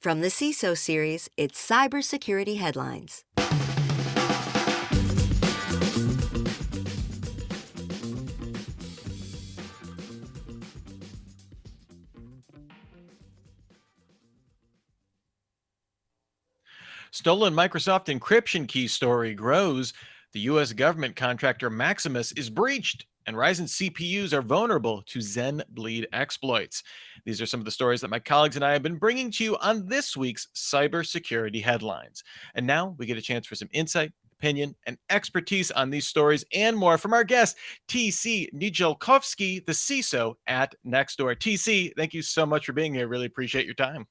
From the CISO Series, it's Cybersecurity Headlines. Stolen Microsoft encryption key story grows. The U.S. government contractor Maximus is breached, and Ryzen CPUs are vulnerable to Zen bleed exploits. These are some of the stories that my colleagues and I have been bringing to you on this week's cybersecurity headlines. And now we get a chance for some insight, opinion, and expertise on these stories and more from our guest, TC Niedzialkowski, the CISO at Nextdoor. TC, thank you so much for being here. Really appreciate your time.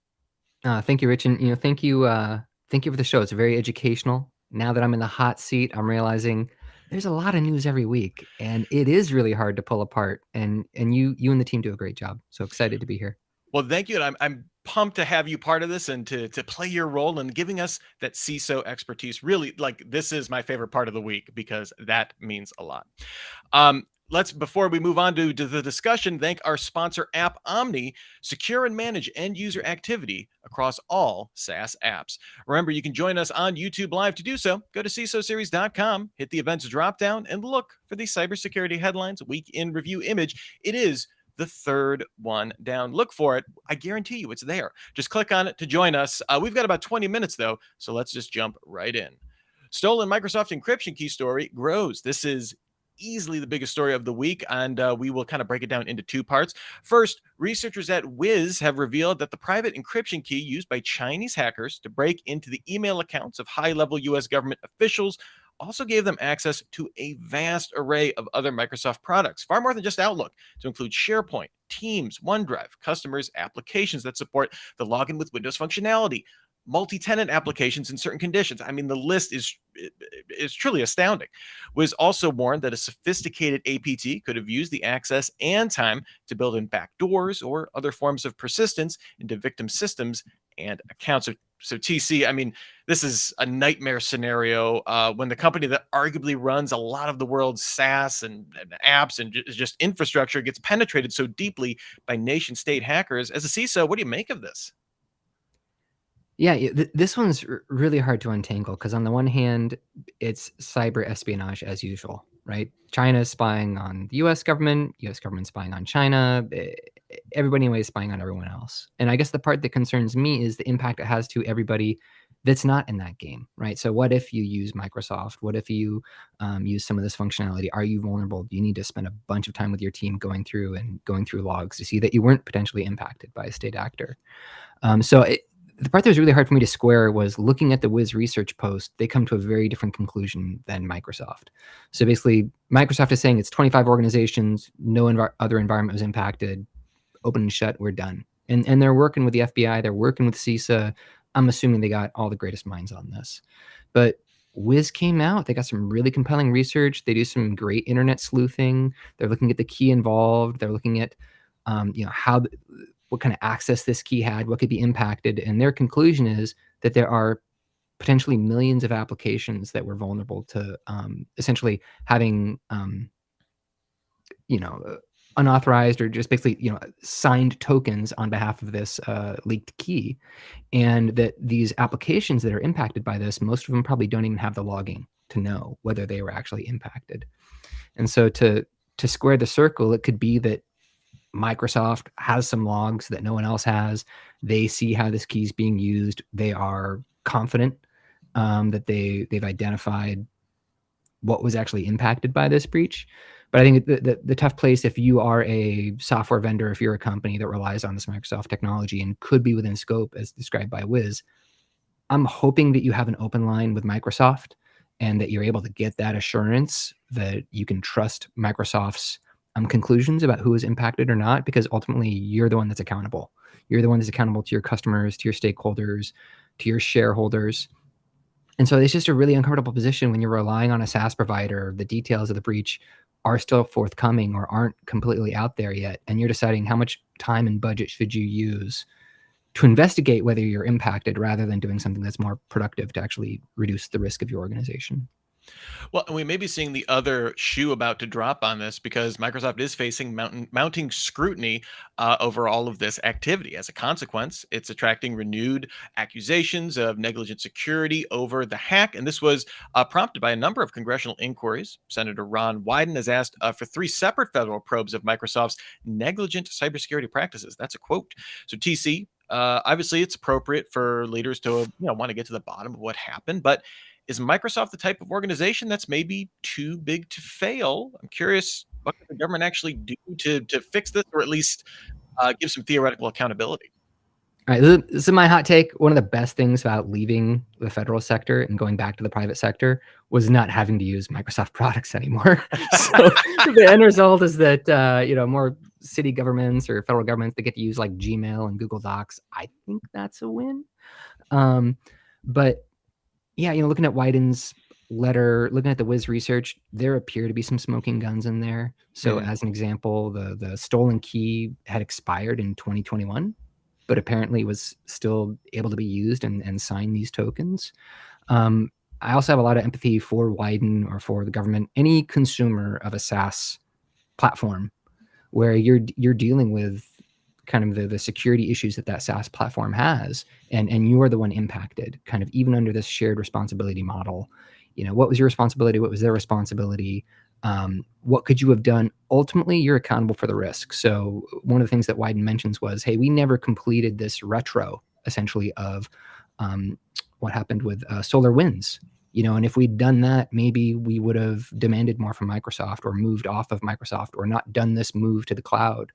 Thank you, Rich, and thank you for the show. It's very educational. Now that I'm in the hot seat, I'm realizing there's a lot of news every week, and it is really hard to pull apart. And you and the team do a great job. So excited to be here. Well, thank you. And I'm pumped to have you part of this and to play your role in giving us that CISO expertise. Really, like, this is my favorite part of the week because that means a lot. Let's, before we move on to the discussion, thank our sponsor app Omni. Secure and manage end user activity across all SaaS apps. Remember, you can join us on YouTube Live. To do so, go to CISOseries.com, hit the events drop down, and look for the cybersecurity headlines week in review image. It is the third one down. Look for it. I guarantee you it's there. Just click on it to join us. We've got about 20 minutes, though, so let's just jump right in. Stolen Microsoft encryption key story grows. This is easily the biggest story of the week, and we will kind of break it down into two parts. First, researchers at Wiz have revealed that the private encryption key used by Chinese hackers to break into the email accounts of high-level U.S. government officials also gave them access to a vast array of other Microsoft products, far more than just Outlook, to include SharePoint, Teams, OneDrive, customers' applications that support the login with Windows functionality, multi-tenant applications in certain conditions. I mean, the list is truly astounding. Wiz also warned that a sophisticated APT could have used the access and time to build in backdoors or other forms of persistence into victim systems and accounts. So TC, I mean, this is a nightmare scenario when the company that arguably runs a lot of the world's SaaS and apps and just infrastructure gets penetrated so deeply by nation-state hackers. As a CISO, what do you make of this? Yeah, this one's really hard to untangle because on the one hand, it's cyber espionage as usual, right? China is spying on the U.S. government, U.S. government spying on China, everybody anyway is spying on everyone else. And I guess the part that concerns me is the impact it has to everybody that's not in that game, right? So what if you use Microsoft? What if you use some of this functionality? Are you vulnerable? Do you need to spend a bunch of time with your team going through logs to see that you weren't potentially impacted by a state actor? The part that was really hard for me to square was looking at the Wiz research post. They come to a very different conclusion than Microsoft. So basically, Microsoft is saying it's 25 organizations, no other environment was impacted, open and shut, we're done. And they're working with the FBI, they're working with CISA. I'm assuming they got all the greatest minds on this. But Wiz came out, they got some really compelling research. They do some great internet sleuthing. They're looking at the key involved. They're looking at what kind of access this key had, what could be impacted. And their conclusion is that there are potentially millions of applications that were vulnerable to essentially having, unauthorized or just basically, signed tokens on behalf of this leaked key. And that these applications that are impacted by this, most of them probably don't even have the logging to know whether they were actually impacted. And so to square the circle, it could be that Microsoft has some logs that no one else has. They see how this key is being used. They are confident that they've identified what was actually impacted by this breach. But I think the tough place, if you are a software vendor, if you're a company that relies on this Microsoft technology and could be within scope as described by Wiz, I'm hoping that you have an open line with Microsoft and that you're able to get that assurance that you can trust Microsoft's conclusions about who is impacted or not, because ultimately you're the one that's accountable. You're the one that's accountable to your customers, to your stakeholders, to your shareholders. And so it's just a really uncomfortable position when you're relying on a SaaS provider. The details of the breach are still forthcoming or aren't completely out there yet. And you're deciding how much time and budget should you use to investigate whether you're impacted rather than doing something that's more productive to actually reduce the risk of your organization. Well, and we may be seeing the other shoe about to drop on this because Microsoft is facing mounting scrutiny over all of this activity. As a consequence, it's attracting renewed accusations of negligent security over the hack. And this was prompted by a number of congressional inquiries. Senator Ron Wyden has asked for 3 separate federal probes of Microsoft's negligent cybersecurity practices. That's a quote. So, TC, obviously, it's appropriate for leaders to want to get to the bottom of what happened, but is Microsoft the type of organization that's maybe too big to fail? I'm curious, what can the government actually do to fix this, or at least give some theoretical accountability? All right, this is my hot take. One of the best things about leaving the federal sector and going back to the private sector was not having to use Microsoft products anymore. So the end result is that more city governments or federal governments, they get to use like Gmail and Google Docs. I think that's a win. But yeah, looking at Wyden's letter, looking at the Wiz research, there appear to be some smoking guns in there. So as an example, the stolen key had expired in 2021, but apparently was still able to be used and sign these tokens. I also have a lot of empathy for Wyden or for the government, any consumer of a SaaS platform where you're dealing with kind of the security issues that SaaS platform has, and you're the one impacted, kind of even under this shared responsibility model. What was your responsibility? What was their responsibility? What could you have done? Ultimately, you're accountable for the risk. So one of the things that Wyden mentions was, hey, we never completed this retro, essentially, of what happened with SolarWinds. And if we'd done that, maybe we would have demanded more from Microsoft or moved off of Microsoft or not done this move to the cloud.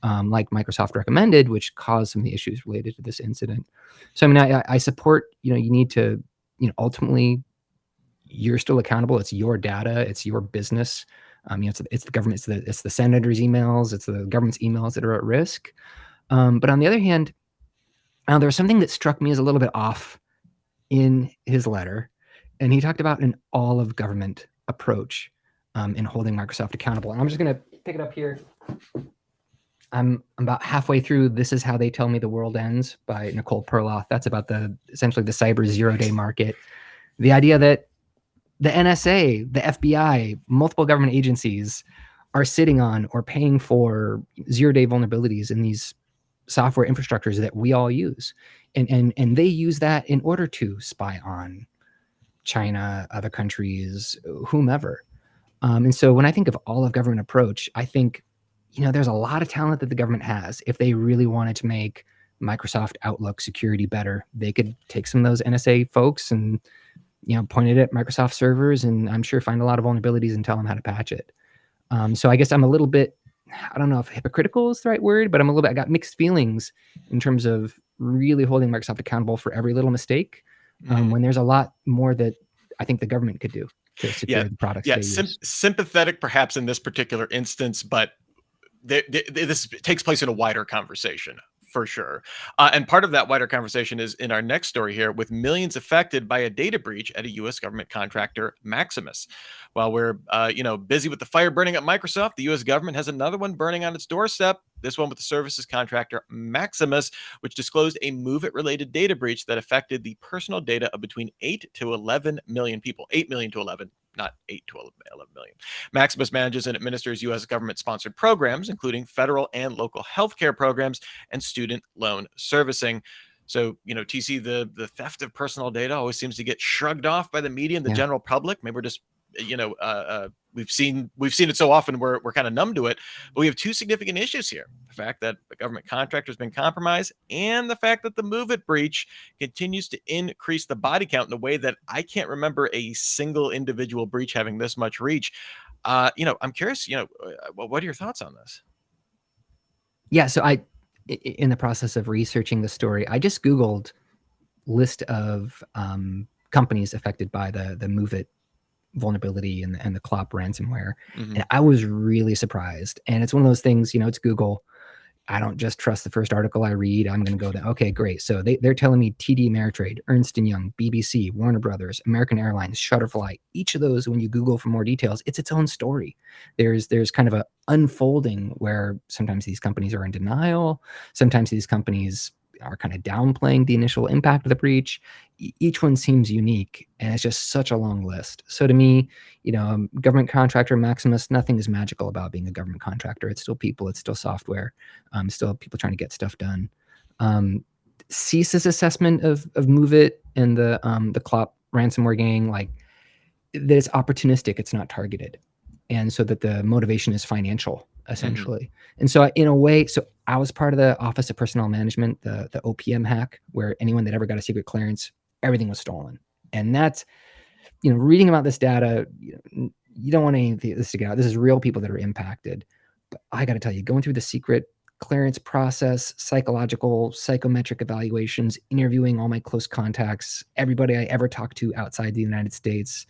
Like Microsoft recommended, which caused some of the issues related to this incident. So, I mean, I support, you need to, ultimately, you're still accountable. It's your data. It's your business. It's the government. It's the senator's emails. It's the government's emails that are at risk. But on the other hand, there was something that struck me as a little bit off in his letter. And he talked about an all of government approach in holding Microsoft accountable. And I'm just going to pick it up here. I'm about halfway through This Is How They Tell Me the World Ends by Nicole Perloff. That's about essentially the cyber zero-day market. The idea that the NSA, the FBI, multiple government agencies are sitting on or paying for zero-day vulnerabilities in these software infrastructures that we all use. And they use that in order to spy on China, other countries, whomever. And so when I think of all of government approach, I think there's a lot of talent that the government has. If they really wanted to make Microsoft Outlook security better, they could take some of those NSA folks and, point it at Microsoft servers, and I'm sure find a lot of vulnerabilities and tell them how to patch it. So I guess I'm a little bit, I don't know if hypocritical is the right word, but I got mixed feelings in terms of really holding Microsoft accountable for every little mistake when there's a lot more that I think the government could do to secure the products they use. Sympathetic perhaps in this particular instance, but this takes place in a wider conversation for sure. And part of that wider conversation is in our next story here, with millions affected by a data breach at a U.S. government contractor, Maximus. While we're busy with the fire burning at Microsoft, the U.S. government has another one burning on its doorstep. This one with the services contractor Maximus, which disclosed a MOVEit-related data breach that affected the personal data of between 8 to 11 million people. 8 million to 11. Not 8 to 11 million. Maximus manages and administers U.S. government-sponsored programs, including federal and local healthcare programs and student loan servicing. So, TC, the theft of personal data always seems to get shrugged off by the media and the general public. Maybe we're just, we've seen it so often we're kind of numb to it. But we have 2 significant issues here: the fact that the government contractor has been compromised, and the fact that the MOVEit breach continues to increase the body count in a way that I can't remember a single individual breach having this much reach. I'm curious, what are your thoughts on this? Yeah, so in the process of researching the story, I just Googled list of companies affected by the MOVEit vulnerability and the klopp ransomware. And I was really surprised. And it's one of those things, it's Google. I don't just trust the first article I read. I'm going to go there. Okay, great. So they're telling me TD Ameritrade, Ernst & Young, BBC, Warner Brothers, American Airlines, Shutterfly. Each of those, when you Google for more details, it's its own story. There's kind of a unfolding where sometimes these companies are in denial. Sometimes these companies are kind of downplaying the initial impact of the breach. Each one seems unique, and it's just such a long list. So to me, government contractor, Maximus, nothing is magical about being a government contractor. It's still people, it's still software, still people trying to get stuff done. CISA's assessment of MoveIt and the klopp ransomware gang, like, that it's opportunistic, it's not targeted, and so that the motivation is financial, essentially. And so in a way, so I was part of the Office of Personnel Management, the OPM hack, where anyone that ever got a secret clearance, everything was stolen. And that's, reading about this data, you don't want any of this to get out. This is real people that are impacted. But I got to tell you, going through the secret clearance process, psychological, psychometric evaluations, interviewing all my close contacts, everybody I ever talked to outside the United States,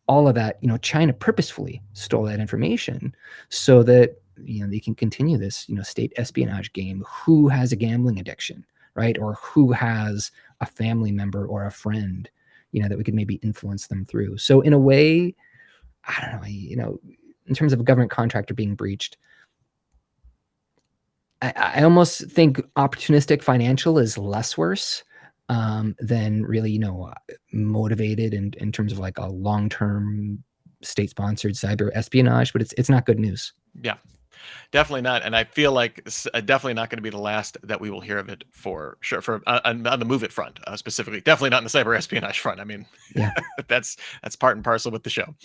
all of that, China purposefully stole that information so that, they can continue this, state espionage game. Who has a gambling addiction, right? Or who has a family member or a friend, that we could maybe influence them through. So in a way, I don't know, in terms of a government contractor being breached, I almost think opportunistic financial is less worse than really, motivated in terms of like a long-term state-sponsored cyber espionage, but it's not good news. Yeah. Definitely not, and I feel like it's definitely not going to be the last that we will hear of it for sure. For on the MoveIt front, specifically, definitely not in the cyber espionage front. I mean, Yeah. that's part and parcel with the show.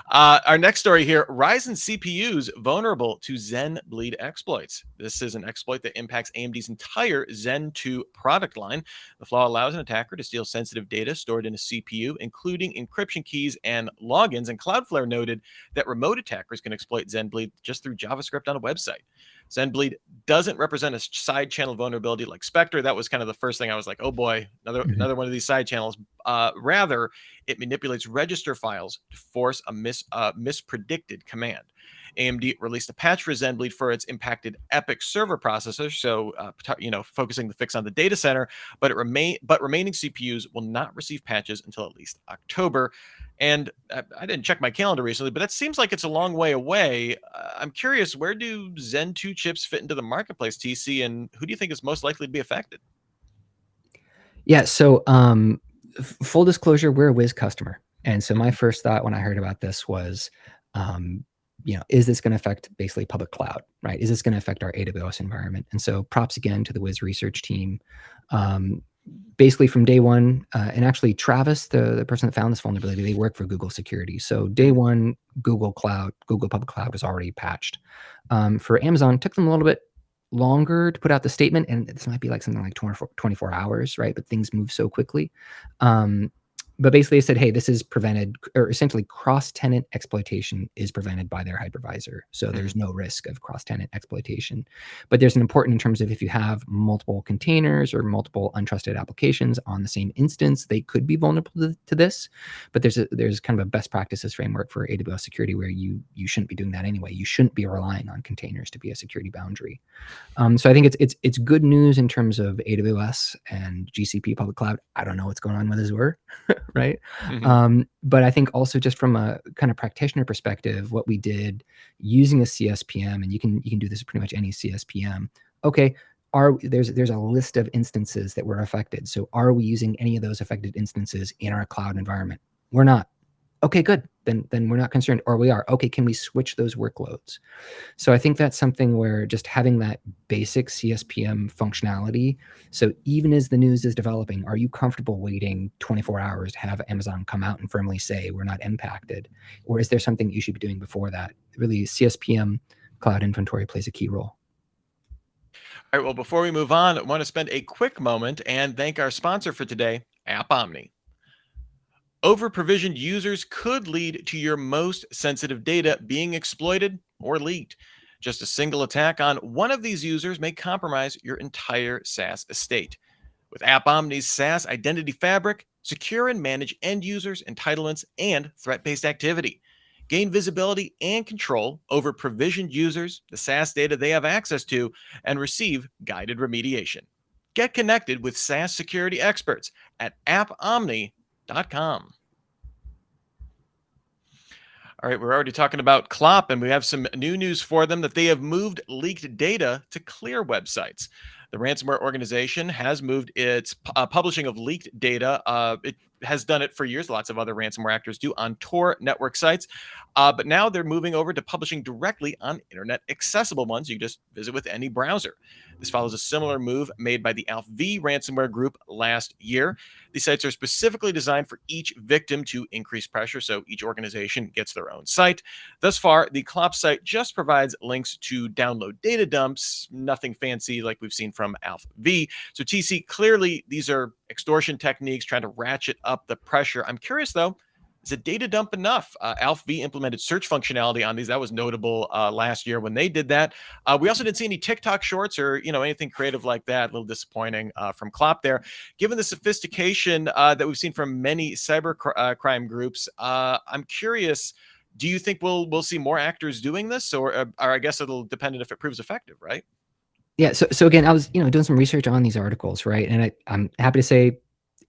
Our next story here: Ryzen CPUs vulnerable to Zen bleed exploits. This is an exploit that impacts AMD's entire Zen 2 product line. The flaw allows an attacker to steal sensitive data stored in a CPU, including encryption keys and logins. And Cloudflare noted that remote attackers can exploit Zen bleed just through JavaScript on a website. Zenbleed doesn't represent a side channel vulnerability like Spectre. That was kind of the first thing I was like, oh boy, another one of these side channels. Rather, it manipulates register files to force a mispredicted command. AMD released a patch for Zenbleed for its impacted EPYC server processor, so focusing the fix on the data center. But remaining CPUs will not receive patches until at least October. And I didn't check my calendar recently, but that seems like it's a long way away. I'm curious, where do Zen 2 chips fit into the marketplace, TC, and who do you think is most likely to be affected? Yeah. So, full disclosure, we're a Wiz customer. And so my first thought when I heard about this was, is this going to affect basically public cloud, right? Is this going to affect our AWS environment? And so props again to the Wiz research team. Basically from day one, and actually Travis, the person that found this vulnerability, they work for Google Security. So day one, Google Public Cloud was already patched. For Amazon, it took them a little bit longer to put out the statement, and this might be like something like 24 hours, right? But things move so quickly. But basically they said, hey, this is prevented, or essentially cross-tenant exploitation is prevented by their hypervisor. So there's no risk of cross-tenant exploitation. But there's an important in terms of if you have multiple containers or multiple untrusted applications on the same instance, they could be vulnerable to this. But there's kind of a best practices framework for AWS security where you shouldn't be doing that anyway. You shouldn't be relying on containers to be a security boundary. So I think it's good news in terms of AWS and GCP public cloud. I don't know what's going on with Azure. Right. But I think also just from a kind of practitioner perspective, what we did using a CSPM, and you can do this with pretty much any CSPM. Okay, there's a list of instances that were affected. So are we using any of those affected instances in our cloud environment? We're not. Okay, good. Then we're not concerned. Or we are. Okay, can we switch those workloads? So I think that's something where just having that basic CSPM functionality. So even as the news is developing, are you comfortable waiting 24 hours to have Amazon come out and firmly say we're not impacted? Or is there something you should be doing before that? Really, CSPM cloud inventory plays a key role. All right, well, before we move on, I want to spend a quick moment and thank our sponsor for today, App Omni. Over-provisioned users could lead to your most sensitive data being exploited or leaked. Just a single attack on one of these users may compromise your entire SaaS estate. With App Omni's SaaS Identity Fabric, secure and manage end users, entitlements, and threat-based activity. Gain visibility and control over provisioned users, the SaaS data they have access to, and receive guided remediation. Get connected with SaaS security experts at appomni.com. All right, we're already talking about klopp, and we have some new news for them that they have moved leaked data to clear websites. The ransomware organization has moved its publishing of leaked data. It has done it for years. Lots of other ransomware actors do on Tor network sites. But now they're moving over to publishing directly on internet accessible ones. You can just visit with any browser. This follows a similar move made by the AlphaV ransomware group last year. These sites are specifically designed for each victim to increase pressure, so each organization gets their own site. Thus far, the klopp site just provides links to download data dumps, nothing fancy like we've seen from AlphaV. So TC, clearly these are extortion techniques trying to ratchet up the pressure. I'm curious though, is a data dump enough? AlphaV implemented search functionality on these. That was notable last year when they did that. We also didn't see any TikTok shorts or anything creative like that. A little disappointing from klopp there. Given the sophistication that we've seen from many cyber crime groups, I'm curious. Do you think we'll see more actors doing this, or I guess it'll depend on if it proves effective, right? Yeah. So again, I was doing some research on these articles, right? And I'm happy to say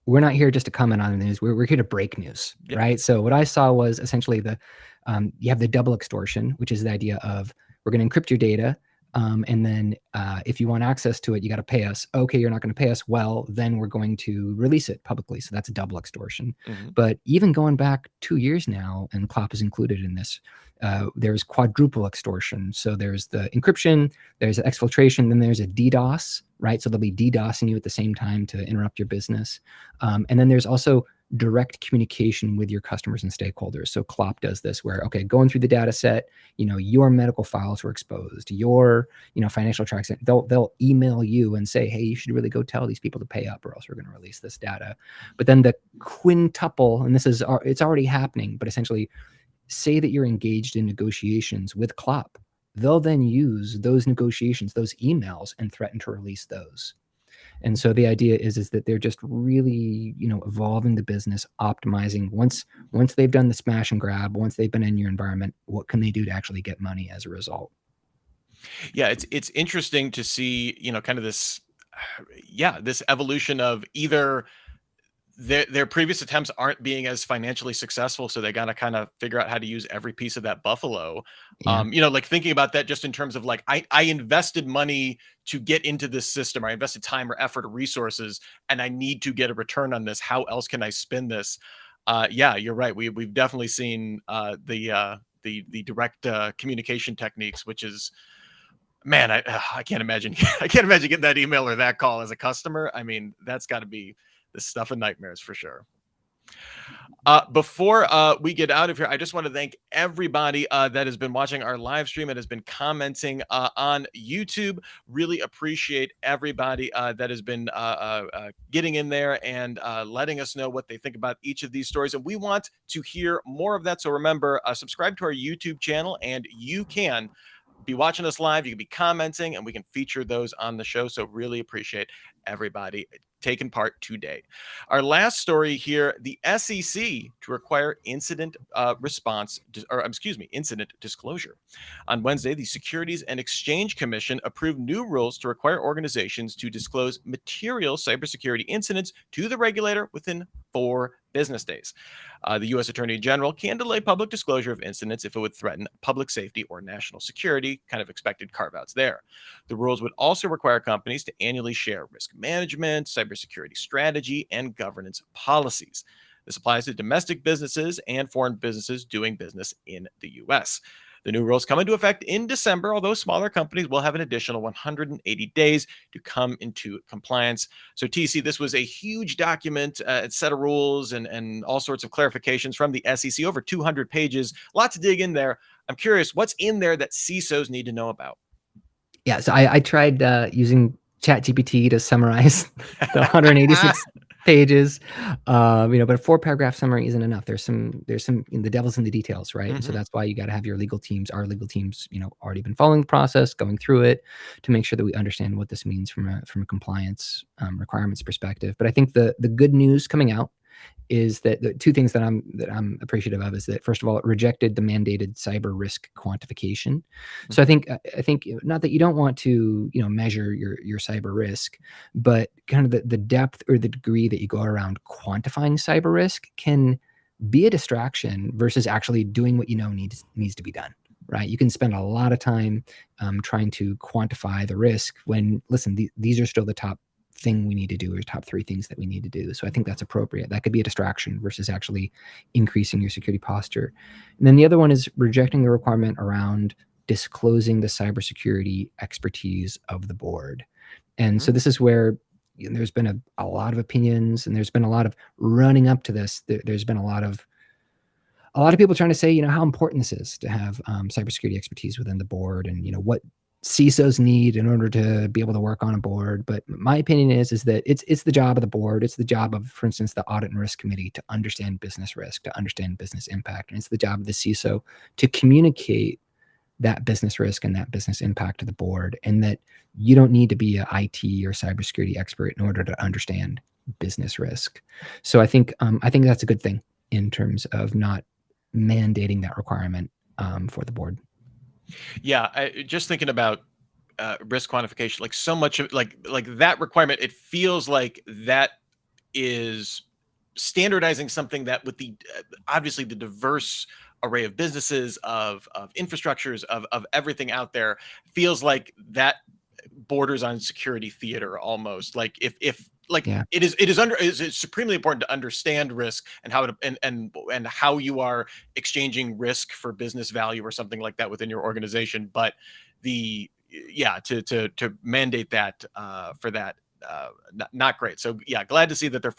we're not here just to comment on the news. We're here to break news, Yep. right? So what I saw was essentially you have the double extortion, which is the idea of we're going to encrypt your data, and then if you want access to it, you got to pay us. Okay, you're not going to pay us. Well, then we're going to release it publicly. So that's a double extortion. Mm-hmm. But even going back 2 years now, and klopp is included in this, there's quadruple extortion. So there's the encryption, there's exfiltration, then there's a DDoS, right? So they'll be DDoSing you at the same time to interrupt your business. And then there's also direct communication with your customers and stakeholders. So klopp does this where, okay, going through the data set, your medical files were exposed, your, financial tracks, they'll email you and say, hey, you should really go tell these people to pay up or else we're going to release this data. But then the quintuple, and it's already happening, but essentially say that you're engaged in negotiations with klopp. They'll then use those negotiations, those emails, and threaten to release those. And so the idea is that they're just really, evolving the business, optimizing. Once they've done the smash and grab, once they've been in your environment, what can they do to actually get money as a result? Yeah, it's interesting to see, kind of this evolution of either their previous attempts aren't being as financially successful, so they got to kind of figure out how to use every piece of that buffalo. Yeah. Like thinking about that just in terms of like I invested money to get into this system, or I invested time or effort or resources, and I need to get a return on this. How else can I spin this? Yeah, you're right. We've definitely seen the direct communication techniques, which is, man, I can't imagine. I can't imagine getting that email or that call as a customer. I mean, that's got to be the stuff of nightmares for sure. Before we get out of here, I just want to thank everybody that has been watching our live stream and has been commenting on YouTube. Really appreciate everybody that has been getting in there and letting us know what they think about each of these stories. And we want to hear more of that. So remember, subscribe to our YouTube channel, and you can be watching us live. You can be commenting, and we can feature those on the show. So really appreciate everybody taking part today. Our last story here, the SEC to require incident disclosure. On Wednesday, the Securities and Exchange Commission approved new rules to require organizations to disclose material cybersecurity incidents to the regulator within 4 business days. The U.S. Attorney General can delay public disclosure of incidents if it would threaten public safety or national security, kind of expected carve-outs there. The rules would also require companies to annually share risk management, cybersecurity strategy, and governance policies. This applies to domestic businesses and foreign businesses doing business in the U.S. The new rules come into effect in December, although smaller companies will have an additional 180 days to come into compliance. So TC, this was a huge document, set of rules and all sorts of clarifications from the SEC, over 200 pages, lots to dig in there. I'm curious, what's in there that CISOs need to know about? Yeah, so I tried using ChatGPT to summarize the 186 pages, but a 4-paragraph summary isn't enough. There's some the devil's in the details, right? And so that's why you got to have our legal teams, already been following the process, going through it to make sure that we understand what this means from a compliance requirements perspective. But I think the good news coming out is that the 2 things that I'm appreciative of is that, first of all, it rejected the mandated cyber risk quantification. So I think not that you don't want to measure your cyber risk, but kind of the depth or the degree that you go around quantifying cyber risk can be a distraction versus actually doing what needs to be done. right? You can spend a lot of time trying to quantify the risk when, listen, these are still the top thing we need to do, or top 3 things that we need to do. So I think that's appropriate. That could be a distraction versus actually increasing your security posture. And then the other one is rejecting the requirement around disclosing the cybersecurity expertise of the board. And so this is where there's been a lot of opinions, and there's been a lot of running up to this. There's been a lot of people trying to say, how important this is to have cybersecurity expertise within the board, and what CISOs need in order to be able to work on a board. But my opinion is that it's the job of the board. It's the job of, for instance, the Audit and Risk Committee to understand business risk, to understand business impact, and it's the job of the CISO to communicate that business risk and that business impact to the board, and that you don't need to be an IT or cybersecurity expert in order to understand business risk. So I think that's a good thing in terms of not mandating that requirement for the board. Yeah, just thinking about risk quantification, like so much of like that requirement, it feels like that is standardizing something that with the obviously the diverse array of businesses, of infrastructures, of everything out there, feels like that borders on security theater almost. Like if Yeah. it is supremely important to understand risk and how to and how you are exchanging risk for business value or something like that within your organization. But to mandate that for that, not great. So yeah, glad to see that they're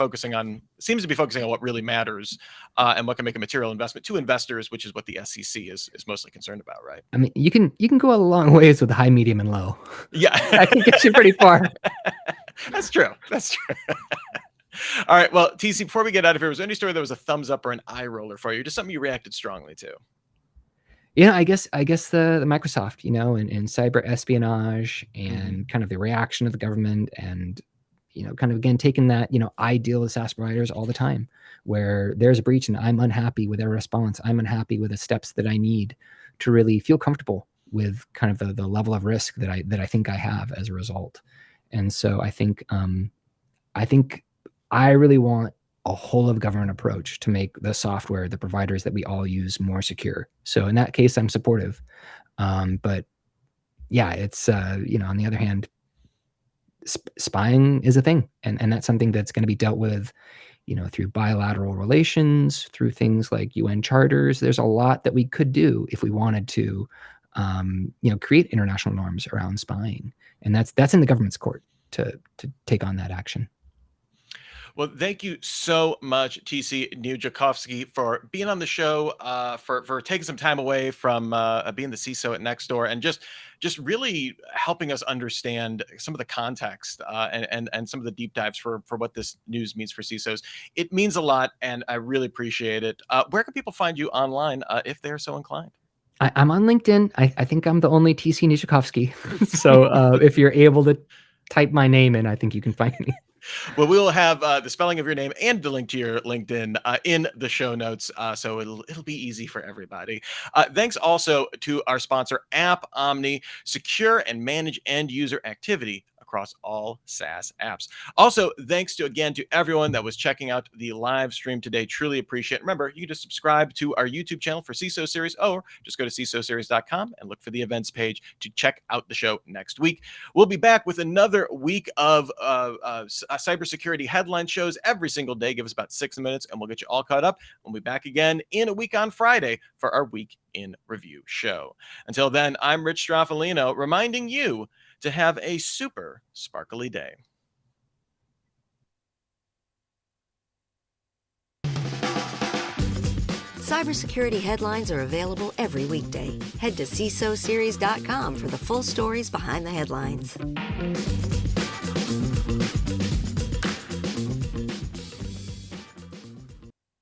seems to be focusing on what really matters and what can make a material investment to investors, which is what the SEC is mostly concerned about, right? I mean, you can go a long ways with high, medium, and low. Yeah, I can get you pretty far. That's true. All right. Well, TC, before we get out of here, was there any story that was a thumbs up or an eye roller for you? Just something you reacted strongly to? Yeah, I guess the Microsoft, and cyber espionage, and kind of the reaction of the government, and kind of again taking that, I deal with SaaS providers all the time where there's a breach and I'm unhappy with their response. I'm unhappy with the steps that I need to really feel comfortable with kind of the level of risk that I think I have as a result. And so I think I really want a whole of government approach to make the software, the providers that we all use, more secure. So in that case, I'm supportive. But yeah, it's on the other hand, spying is a thing, and that's something that's going to be dealt with, through bilateral relations, through things like UN charters. There's a lot that we could do if we wanted to, create international norms around spying, and that's in the government's court to take on that action. Well, thank you so much, TC Niedzialkowski, for being on the show, for taking some time away from being the CISO at Nextdoor, and just really helping us understand some of the context and some of the deep dives for what this news means for CISOs. It means a lot, and I really appreciate it. Where can people find you online if they're so inclined? I'm on LinkedIn. I think I'm the only TC Niedzialkowski. So if you're able to type my name in, I think you can find me. Well, we will have the spelling of your name and the link to your LinkedIn in the show notes, so it'll be easy for everybody. Thanks also to our sponsor, App Omni, secure and manage end user activity across all SaaS apps. Also, thanks again to everyone that was checking out the live stream today. Truly appreciate it. Remember, you can just subscribe to our YouTube channel for CISO Series, or just go to CISOseries.com and look for the events page to check out the show next week. We'll be back with another week of cybersecurity headline shows every single day. Give us about 6 minutes and we'll get you all caught up. We'll be back again in a week on Friday for our Week in Review show. Until then, I'm Rich Stroffolino, reminding you to have a super sparkly day. Cybersecurity headlines are available every weekday. Head to CISOseries.com for the full stories behind the headlines.